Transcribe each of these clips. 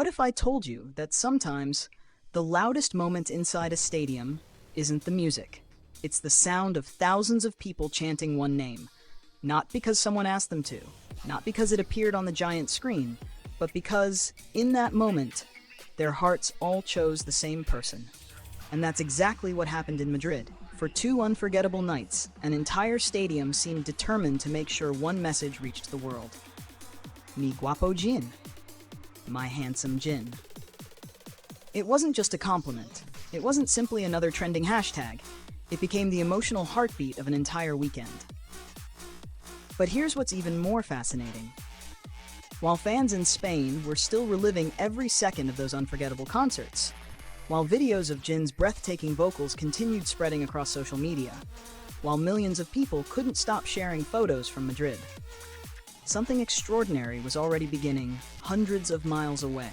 What if I told you that sometimes the loudest moment inside a stadium isn't the music? It's the sound of thousands of people chanting one name. Not because someone asked them to, not because it appeared on the giant screen, but because, in that moment, their hearts all chose the same person. And that's exactly what happened in Madrid. For 2 unforgettable nights, an entire stadium seemed determined to make sure one message reached the world. Mi Guapo Jin. My handsome Jin. It wasn't just a compliment. It wasn't simply another trending hashtag. It became the emotional heartbeat of an entire weekend. But here's what's even more fascinating. While fans in Spain were still reliving every second of those unforgettable concerts, while videos of Jin's breathtaking vocals continued spreading across social media, while millions of people couldn't stop sharing photos from Madrid, something extraordinary was already beginning hundreds of miles away.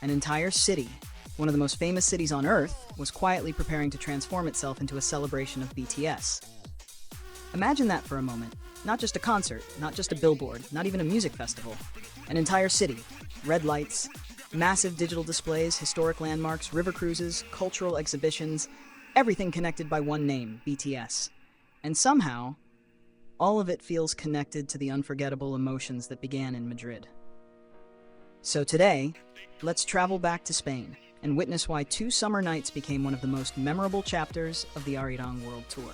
An entire city, one of the most famous cities on Earth, was quietly preparing to transform itself into a celebration of BTS. Imagine that for a moment. Not just a concert, not just a billboard, not even a music festival. An entire city, red lights, massive digital displays, historic landmarks, river cruises, cultural exhibitions, everything connected by one name, BTS. And somehow, all of it feels connected to the unforgettable emotions that began in Madrid. So today, let's travel back to Spain and witness why 2 summer nights became one of the most memorable chapters of the ARIRANG World Tour.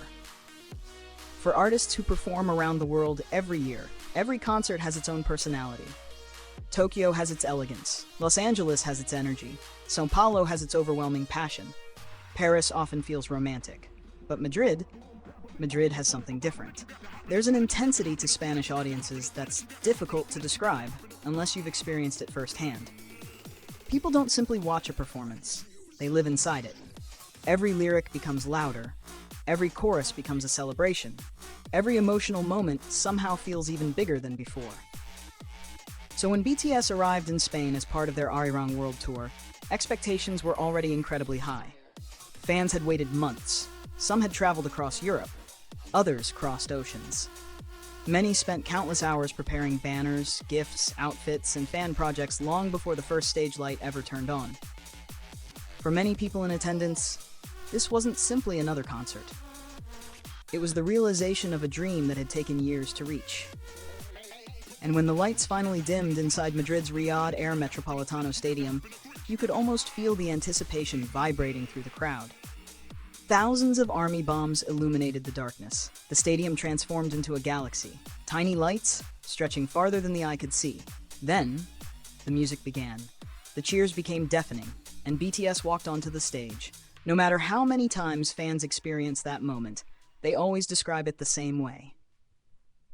For artists who perform around the world every year, every concert has its own personality. Tokyo has its elegance, Los Angeles has its energy, São Paulo has its overwhelming passion, Paris often feels romantic. But Madrid has something different. There's an intensity to Spanish audiences that's difficult to describe unless you've experienced it firsthand. People don't simply watch a performance, they live inside it. Every lyric becomes louder, every chorus becomes a celebration. Every emotional moment somehow feels even bigger than before. So when BTS arrived in Spain as part of their ARIRANG World Tour, expectations were already incredibly high. Fans had waited months. Some had traveled across Europe. Others crossed oceans. Many spent countless hours preparing banners, gifts, outfits, and fan projects long before the first stage light ever turned on. For many people in attendance, this wasn't simply another concert. It was the realization of a dream that had taken years to reach. And when the lights finally dimmed inside Madrid's Riyadh Air Metropolitano Stadium, you could almost feel the anticipation vibrating through the crowd. Thousands of army bombs illuminated the darkness. The stadium transformed into a galaxy, tiny lights stretching farther than the eye could see. Then, the music began. The cheers became deafening, and BTS walked onto the stage. No matter how many times fans experience that moment, they always describe it the same way.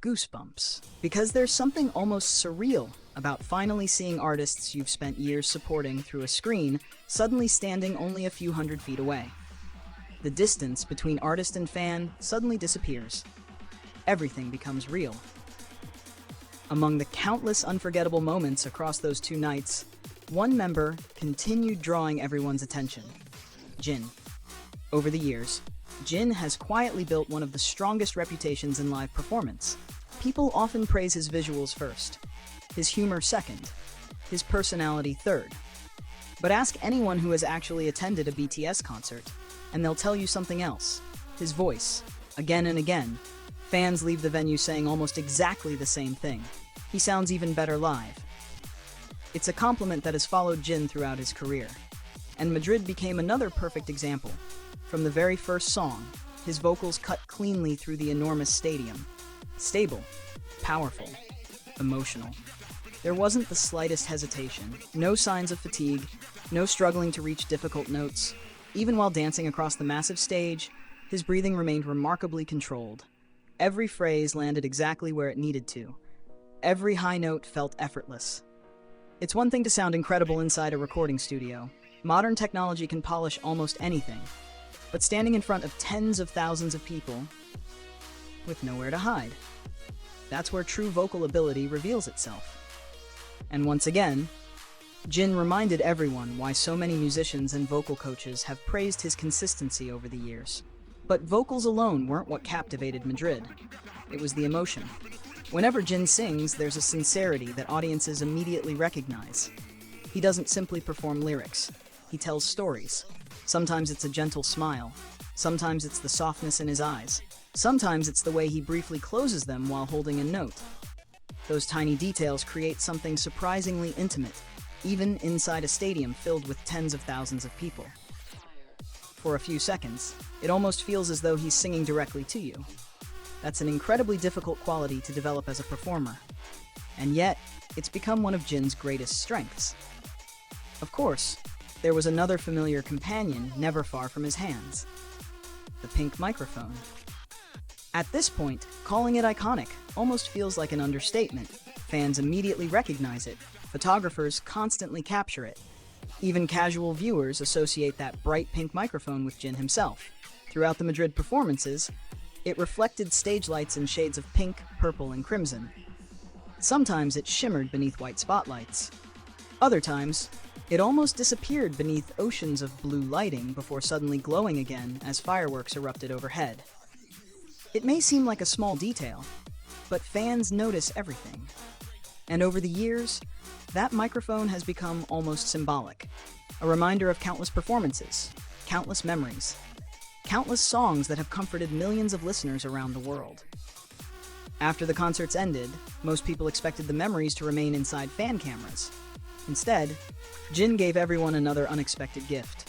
Goosebumps. Because there's something almost surreal about finally seeing artists you've spent years supporting through a screen suddenly standing only a few hundred feet away. The distance between artist and fan suddenly disappears. Everything becomes real. Among the countless unforgettable moments across those 2 nights, one member continued drawing everyone's attention: Jin. Over the years, Jin has quietly built one of the strongest reputations in live performance. People often praise his visuals first, his humor second, his personality third. But ask anyone who has actually attended a BTS concert, and they'll tell you something else. His voice. Again and again, fans leave the venue saying almost exactly the same thing. He sounds even better live. It's a compliment that has followed Jin throughout his career. And Madrid became another perfect example. From the very first song, his vocals cut cleanly through the enormous stadium. Stable, powerful, emotional. There wasn't the slightest hesitation, no signs of fatigue, no struggling to reach difficult notes. Even while dancing across the massive stage, his breathing remained remarkably controlled. Every phrase landed exactly where it needed to. Every high note felt effortless. It's one thing to sound incredible inside a recording studio. Modern technology can polish almost anything. But standing in front of tens of thousands of people with nowhere to hide, that's where true vocal ability reveals itself. And once again, Jin reminded everyone why so many musicians and vocal coaches have praised his consistency over the years. But vocals alone weren't what captivated Madrid. It was the emotion. Whenever Jin sings, there's a sincerity that audiences immediately recognize. He doesn't simply perform lyrics. He tells stories. Sometimes it's a gentle smile. Sometimes it's the softness in his eyes. Sometimes it's the way he briefly closes them while holding a note. Those tiny details create something surprisingly intimate, even inside a stadium filled with tens of thousands of people. For a few seconds, it almost feels as though he's singing directly to you. That's an incredibly difficult quality to develop as a performer. And yet, it's become one of Jin's greatest strengths. Of course, there was another familiar companion never far from his hands: the pink microphone. At this point, calling it iconic almost feels like an understatement. Fans immediately recognize it. Photographers constantly capture it. Even casual viewers associate that bright pink microphone with Jin himself. Throughout the Madrid performances, it reflected stage lights in shades of pink, purple, and crimson. Sometimes it shimmered beneath white spotlights. Other times, it almost disappeared beneath oceans of blue lighting before suddenly glowing again as fireworks erupted overhead. It may seem like a small detail, but fans notice everything. And over the years, that microphone has become almost symbolic, a reminder of countless performances, countless memories, countless songs that have comforted millions of listeners around the world. After the concerts ended, most people expected the memories to remain inside fan cameras. Instead, Jin gave everyone another unexpected gift.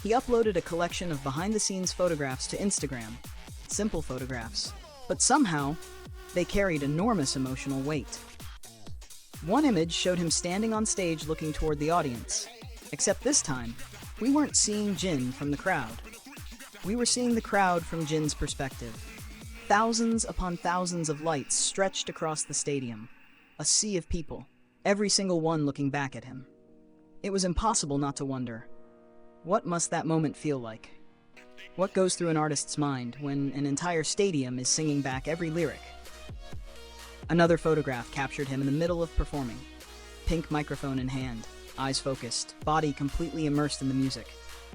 He uploaded a collection of behind-the-scenes photographs to Instagram. Simple photographs, but somehow, they carried enormous emotional weight. One image showed him standing on stage looking toward the audience. Except this time, we weren't seeing Jin from the crowd. We were seeing the crowd from Jin's perspective. Thousands upon thousands of lights stretched across the stadium. A sea of people, every single one looking back at him. It was impossible not to wonder, what must that moment feel like? What goes through an artist's mind when an entire stadium is singing back every lyric? Another photograph captured him in the middle of performing. Pink microphone in hand, eyes focused, body completely immersed in the music.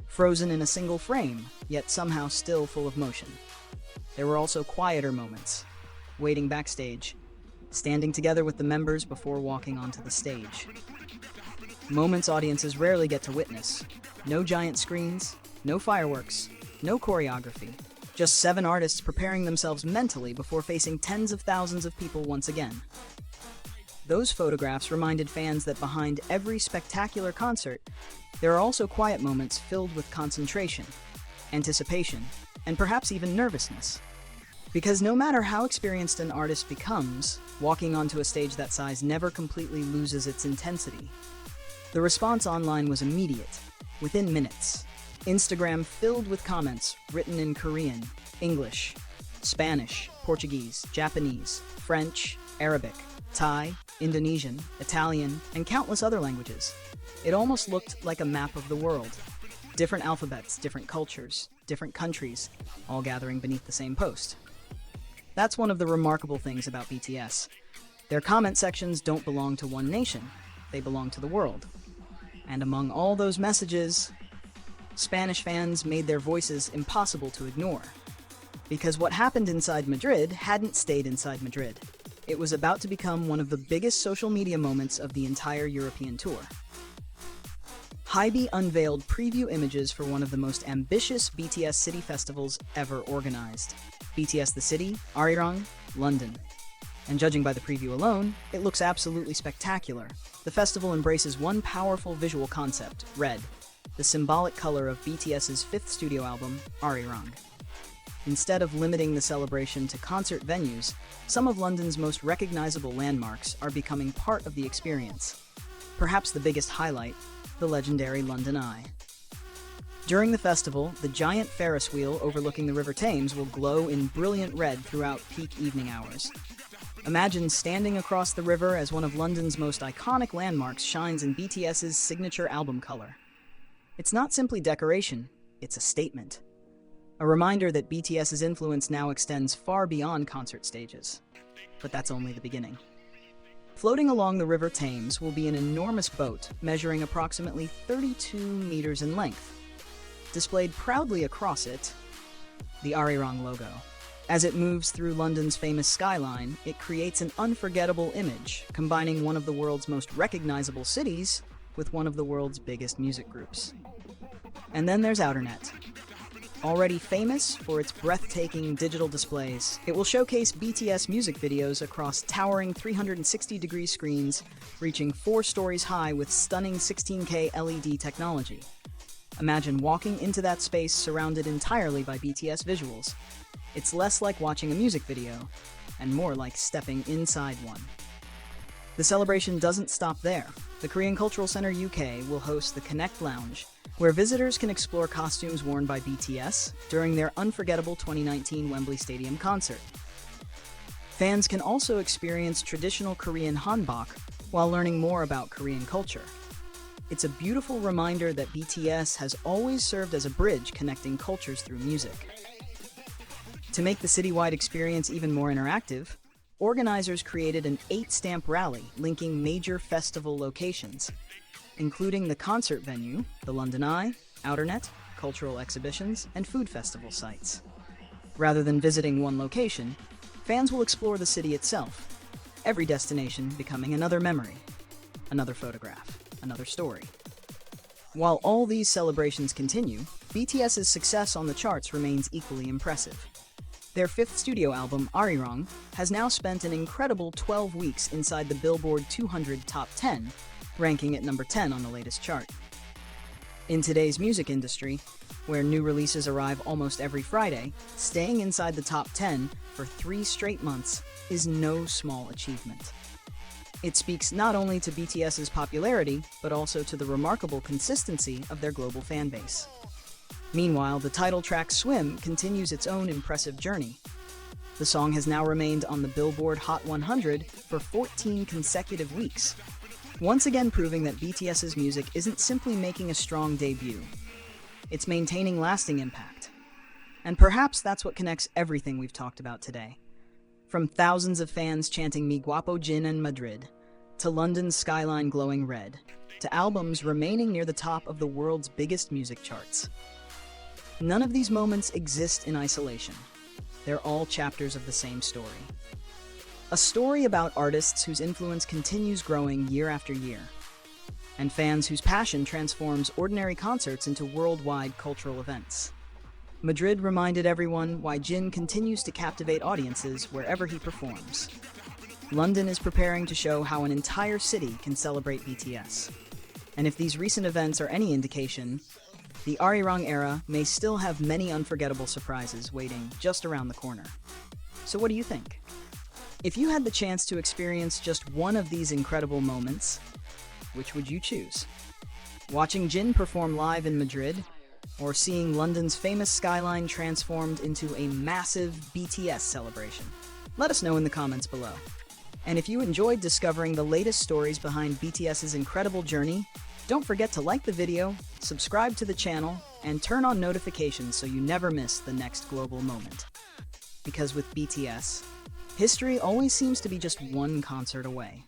Frozen in a single frame, yet somehow still full of motion. There were also quieter moments, waiting backstage, standing together with the members before walking onto the stage. Moments audiences rarely get to witness. No giant screens, no fireworks, no choreography. Just 7 artists preparing themselves mentally before facing tens of thousands of people once again. Those photographs reminded fans that behind every spectacular concert, there are also quiet moments filled with concentration, anticipation, and perhaps even nervousness. Because no matter how experienced an artist becomes, walking onto a stage that size never completely loses its intensity. The response online was immediate, within minutes. Instagram filled with comments written in Korean, English, Spanish, Portuguese, Japanese, French, Arabic, Thai, Indonesian, Italian, and countless other languages. It almost looked like a map of the world. Different alphabets, different cultures, different countries, all gathering beneath the same post. That's one of the remarkable things about BTS. Their comment sections don't belong to one nation, they belong to the world. And among all those messages, Spanish fans made their voices impossible to ignore. Because what happened inside Madrid hadn't stayed inside Madrid. It was about to become one of the biggest social media moments of the entire European tour. Hybe unveiled preview images for one of the most ambitious BTS city festivals ever organized. BTS The City, ARIRANG, London. And judging by the preview alone, it looks absolutely spectacular. The festival embraces one powerful visual concept, red, the symbolic color of BTS's 5th studio album, ARIRANG. Instead of limiting the celebration to concert venues, some of London's most recognizable landmarks are becoming part of the experience. Perhaps the biggest highlight, the legendary London Eye. During the festival, the giant Ferris wheel overlooking the River Thames will glow in brilliant red throughout peak evening hours. Imagine standing across the river as one of London's most iconic landmarks shines in BTS's signature album color. It's not simply decoration, it's a statement. A reminder that BTS's influence now extends far beyond concert stages. But that's only the beginning. Floating along the River Thames will be an enormous boat measuring approximately 32 meters in length. Displayed proudly across it, the ARIRANG logo. As it moves through London's famous skyline, it creates an unforgettable image, combining one of the world's most recognizable cities with one of the world's biggest music groups. And then there's Outernet. Already famous for its breathtaking digital displays, it will showcase BTS music videos across towering 360-degree screens, reaching 4 stories high with stunning 16K LED technology. Imagine walking into that space surrounded entirely by BTS visuals. It's less like watching a music video, and more like stepping inside one. The celebration doesn't stop there. The Korean Cultural Center UK will host the Connect Lounge, where visitors can explore costumes worn by BTS during their unforgettable 2019 Wembley Stadium concert. Fans can also experience traditional Korean hanbok while learning more about Korean culture. It's a beautiful reminder that BTS has always served as a bridge connecting cultures through music. To make the citywide experience even more interactive, organizers created an 8-stamp rally linking major festival locations, including the concert venue, the London Eye, Outernet, cultural exhibitions, and food festival sites. Rather than visiting one location, fans will explore the city itself, every destination becoming another memory, another photograph, another story. While all these celebrations continue, BTS's success on the charts remains equally impressive. Their 5th studio album, ARIRANG, has now spent an incredible 12 weeks inside the Billboard 200 Top 10, ranking at number 10 on the latest chart. In today's music industry, where new releases arrive almost every Friday, staying inside the top 10 for 3 straight months is no small achievement. It speaks not only to BTS's popularity, but also to the remarkable consistency of their global fan base. Meanwhile, the title track Swim continues its own impressive journey. The song has now remained on the Billboard Hot 100 for 14 consecutive weeks, once again proving that BTS's music isn't simply making a strong debut. It's maintaining lasting impact. And perhaps that's what connects everything we've talked about today. From thousands of fans chanting Mi Guapo Jin in Madrid, to London's skyline glowing red, to albums remaining near the top of the world's biggest music charts. None of these moments exist in isolation. They're all chapters of the same story. A story about artists whose influence continues growing year after year, and fans whose passion transforms ordinary concerts into worldwide cultural events. Madrid reminded everyone why Jin continues to captivate audiences wherever he performs. London is preparing to show how an entire city can celebrate BTS. And if these recent events are any indication, the ARIRANG era may still have many unforgettable surprises waiting just around the corner. So what do you think? If you had the chance to experience just one of these incredible moments, which would you choose? Watching Jin perform live in Madrid, or seeing London's famous skyline transformed into a massive BTS celebration? Let us know in the comments below. And if you enjoyed discovering the latest stories behind BTS's incredible journey, don't forget to like the video, subscribe to the channel, and turn on notifications so you never miss the next global moment. Because with BTS, history always seems to be just one concert away.